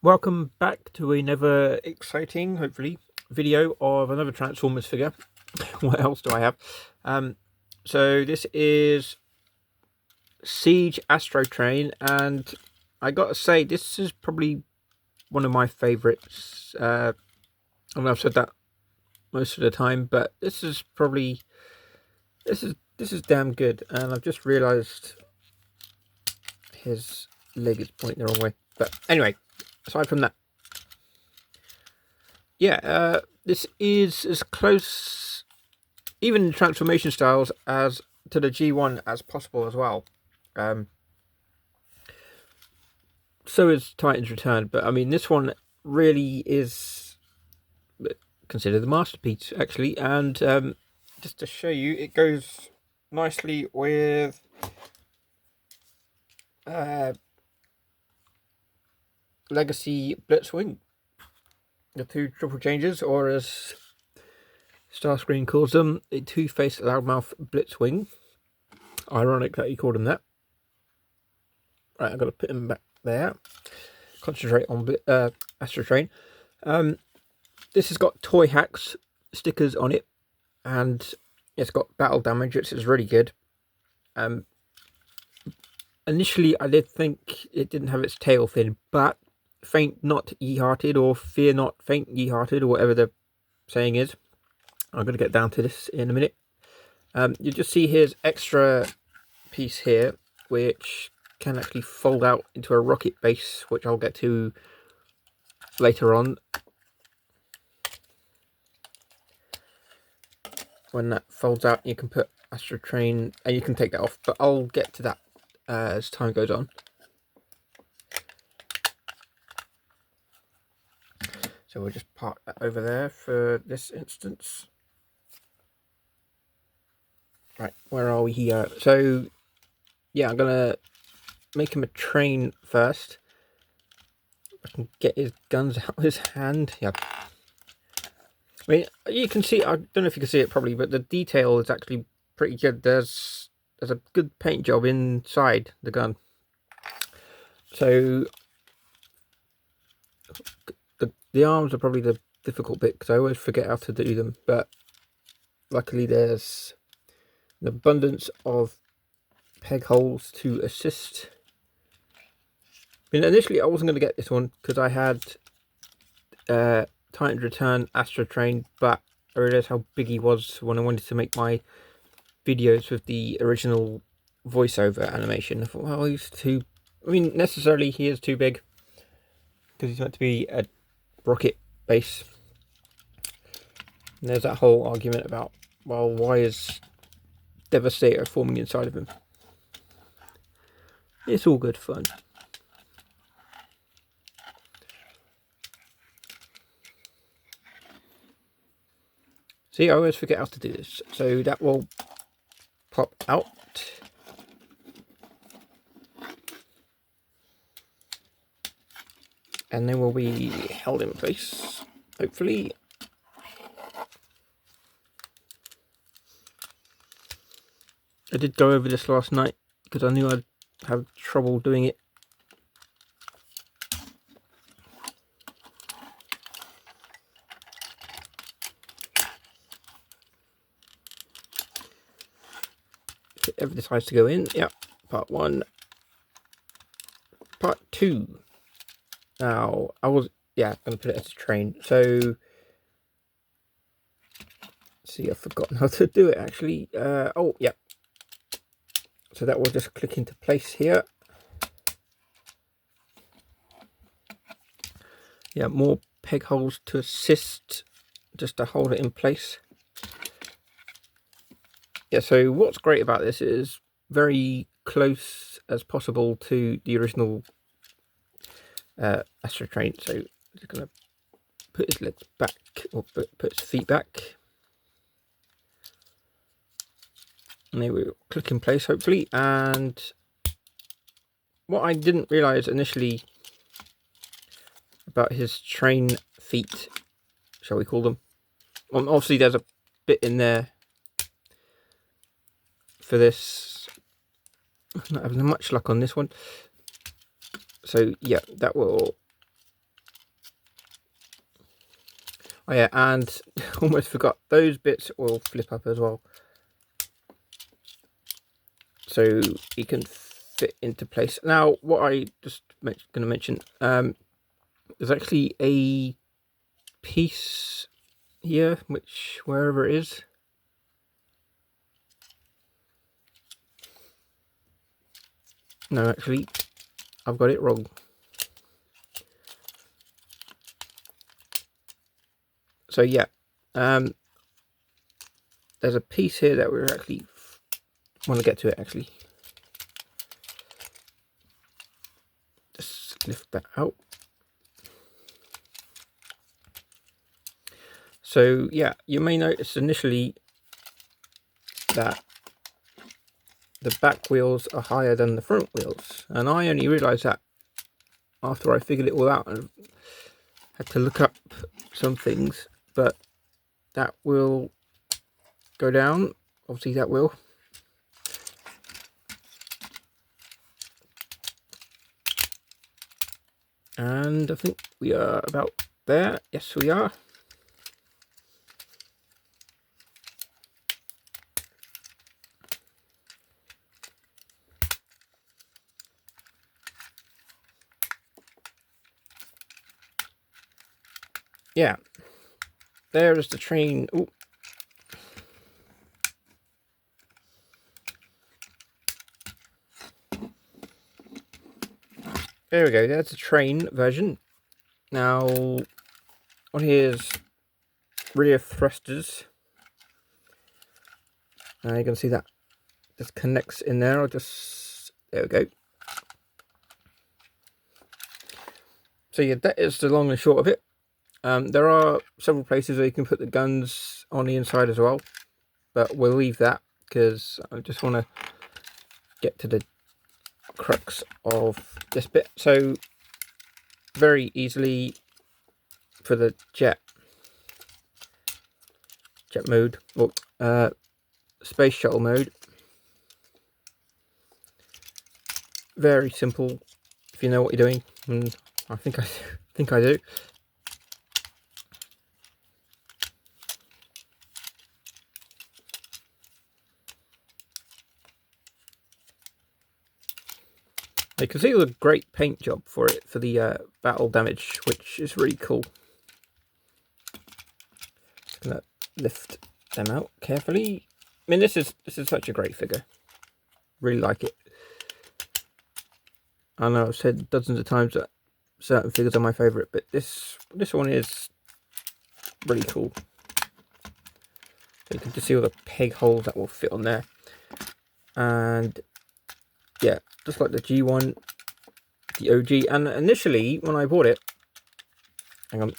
Welcome back to another exciting, hopefully, video of another Transformers figure. What else do I have? So this is Seige Astrotrain, and I gotta say, this is probably one of my favorites. I know I've said that most of the time, but this is probably this is damn good. And I've just realised his leg is pointing the wrong way. But anyway, aside from that. Yeah, this is as close, even in transformation styles, as to the G1 as possible as well. So is Titan's Return, but I mean, this one really is considered the masterpiece, actually. And just to show you, it goes nicely with Legacy Blitzwing, the two triple changes, or as Starscream calls them, a two-faced loudmouth Blitzwing. Ironic that he called him that. Right, I've got to put him back there. Concentrate on Astrotrain. This has got Toy Hacks stickers on it, and it's got battle damage, which is really good. Initially, I did think it didn't have its tail fin, but faint not ye-hearted, or fear not faint ye-hearted, or whatever the saying is. I'm going to get down to this in a minute. You just see his extra piece here, which can actually fold out into a rocket base, which I'll get to later on. When that folds out, you can put Astrotrain, and you can take that off, but I'll get to that as time goes on. So we'll just park that over there for this instance. Right, where are we here? So, yeah, I'm going to make him a train first. I can get his guns out of his hand. Yeah. I mean, you can see, I don't know if you can see it probably, but the detail is actually pretty good. There's a good paint job inside the gun. So the arms are probably the difficult bit, because I always forget how to do them, but luckily there's an abundance of peg holes to assist. I mean, initially I wasn't going to get this one because I had Titan's Return Astrotrain, but I realised how big he was when I wanted to make my videos with the original voiceover animation. I thought, well, he's too... I mean, necessarily he is too big, because he's meant to be a rocket base. And there's that whole argument about, well, why is Devastator forming inside of him? It's all good fun. See, I always forget how to do this. So that will pop out. And then will be held in place, hopefully. I did go over this last night because I knew I'd have trouble doing it. If it ever decides to go in, yeah, part 1. Part 2. Now, I was, yeah, going to put it as a train. So, see, I've forgotten how to do it actually. Oh, yeah. So that will just click into place here. Yeah, more peg holes to assist, just to hold it in place. Yeah, so what's great about this is very close as possible to the original Astrotrain. So I'm just going to put his legs back, or put his feet back. And they will click in place, hopefully. And what I didn't realise initially about his train feet, shall we call them? Obviously, there's a bit in there for this. I'm not having much luck on this one. So, yeah, that will Oh yeah, and almost forgot, those bits will flip up as well, so you can fit into place. Now, what I just going to mention, there's actually a piece here, which wherever it is, no, actually, I've got it wrong. So yeah, there's a piece here that we actually want to get to it. Actually, just lift that out. So yeah, you may notice initially that the back wheels are higher than the front wheels, and I only realised that after I figured it all out and had to look up some things. But that will go down, obviously that will. And I think we are about there. Yes, we are. Yeah, there is the train. Ooh. There we go, there's the train version. Now, on here's rear thrusters. Now you can see that just connects in there. There we go. So yeah, that is the long and short of it. There are several places where you can put the guns on the inside as well, but we'll leave that because I just want to get to the crux of this bit. So very easily for the jet mode, or space shuttle mode, very simple if you know what you're doing, and I think I do. You can see the great paint job for it, for the battle damage, which is really cool. Just gonna lift them out carefully. I mean, this is such a great figure. Really like it. I know I've said dozens of times that certain figures are my favourite, but this one is really cool. So you can just see all the peg holes that will fit on there, and yeah, just like the G1, the OG. And initially when I bought it, hang on.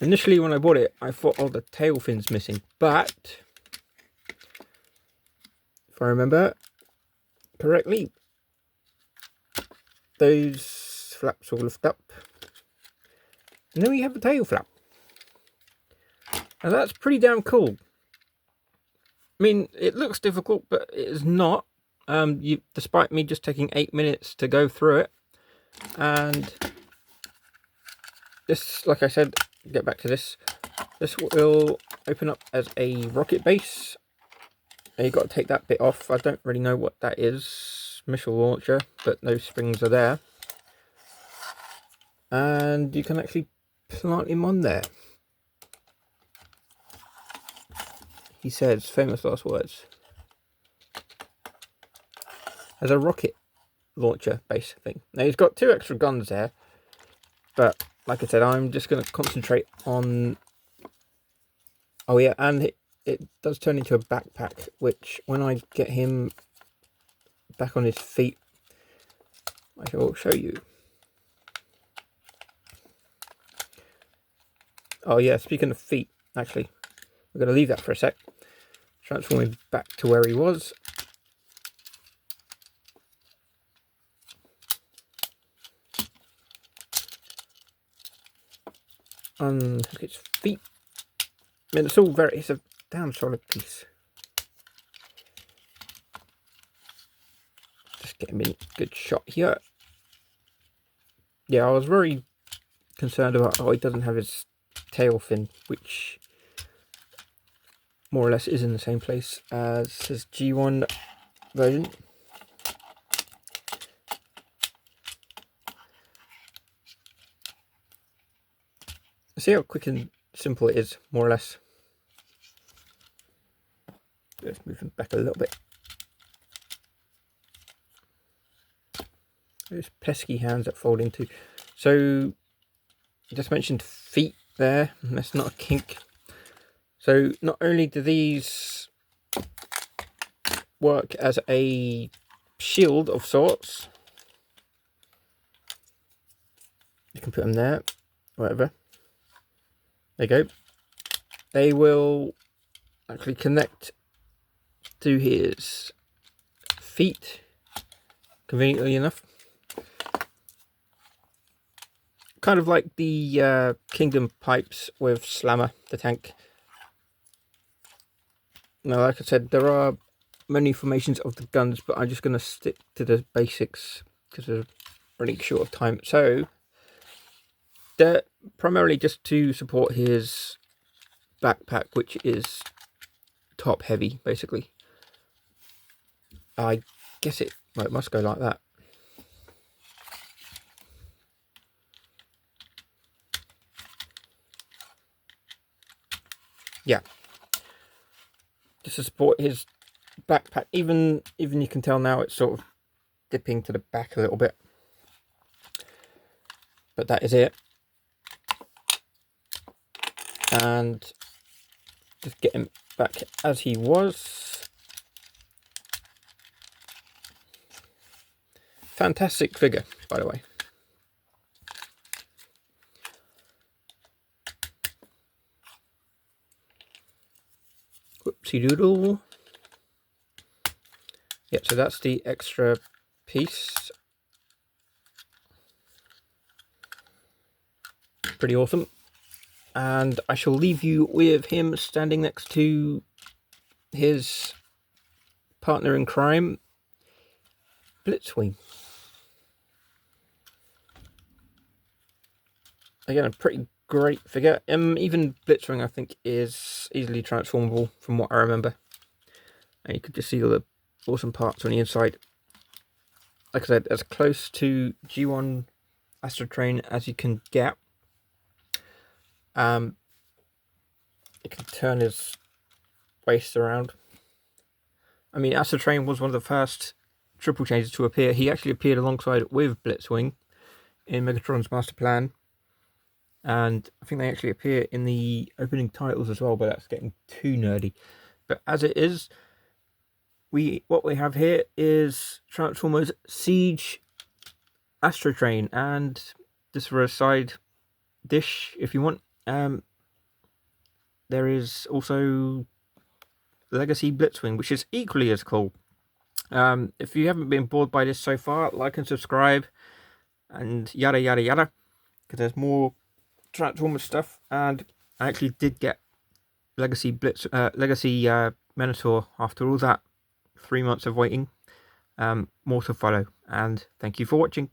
Initially when I bought it, I thought, oh, the tail fin's missing, but if I remember correctly, those flaps will lift up, and then we have a tail flap. And that's pretty damn cool. I mean, it looks difficult, but it is not. Despite me just taking 8 minutes to go through it, and this, like I said, get back to this. This will open up as a rocket base. Now you've got to take that bit off. I don't really know what that is. Missile launcher, but no springs are there. And you can actually plant him on there. He says famous last words. As a rocket launcher base thing. Now he's got 2 extra guns there, but like I said, I'm just going to concentrate on... Oh yeah, and it does turn into a backpack, which when I get him back on his feet, I will show you. Oh yeah, speaking of feet, actually, we're going to leave that for a sec. Transform him back to where he was. Unhook its feet. I mean, it's a damn solid piece. Just get him in a good shot here. Yeah, I was very concerned about, oh, he doesn't have his tail fin, which more or less is in the same place as his G1 version. See how quick and simple it is, more or less. Let's move him back a little bit. Those pesky hands that fold into. So, I just mentioned feet there. That's not a kink. So, not only do these work as a shield of sorts, you can put them there, whatever. There you go. They will actually connect to his feet, conveniently enough. Kind of like the Kingdom pipes with Slammer, the tank. Now, like I said, there are many formations of the guns, but I'm just going to stick to the basics because we're running short of time. So, they're primarily just to support his backpack, which is top heavy, basically. I guess it must go like that. Yeah, just to support his backpack. Even you can tell now it's sort of dipping to the back a little bit, but that is it. And just get him back as he was. Fantastic figure, by the way. Whoopsie doodle. Yep, so that's the extra piece. Pretty awesome. And I shall leave you with him standing next to his partner in crime, Blitzwing. Again, a pretty great figure. Even Blitzwing, I think, is easily transformable from what I remember. And you could just see all the awesome parts on the inside. Like I said, as close to G1 Astrotrain as you can get. It can turn his waist around. I mean, Astrotrain was one of the first triple changes to appear. He actually appeared alongside with Blitzwing in Megatron's Master Plan. And I think they actually appear in the opening titles as well, but that's getting too nerdy. But as it is, what we have here is Transformers Seige Astrotrain, and just for a side dish, if you want, there is also Legacy Blitzwing, which is equally as cool. If you haven't been bored by this so far, like and subscribe, and yada yada yada, because there's more Transformers stuff. And I actually did get Legacy Minotaur after all that 3 months of waiting. More to follow, and thank you for watching.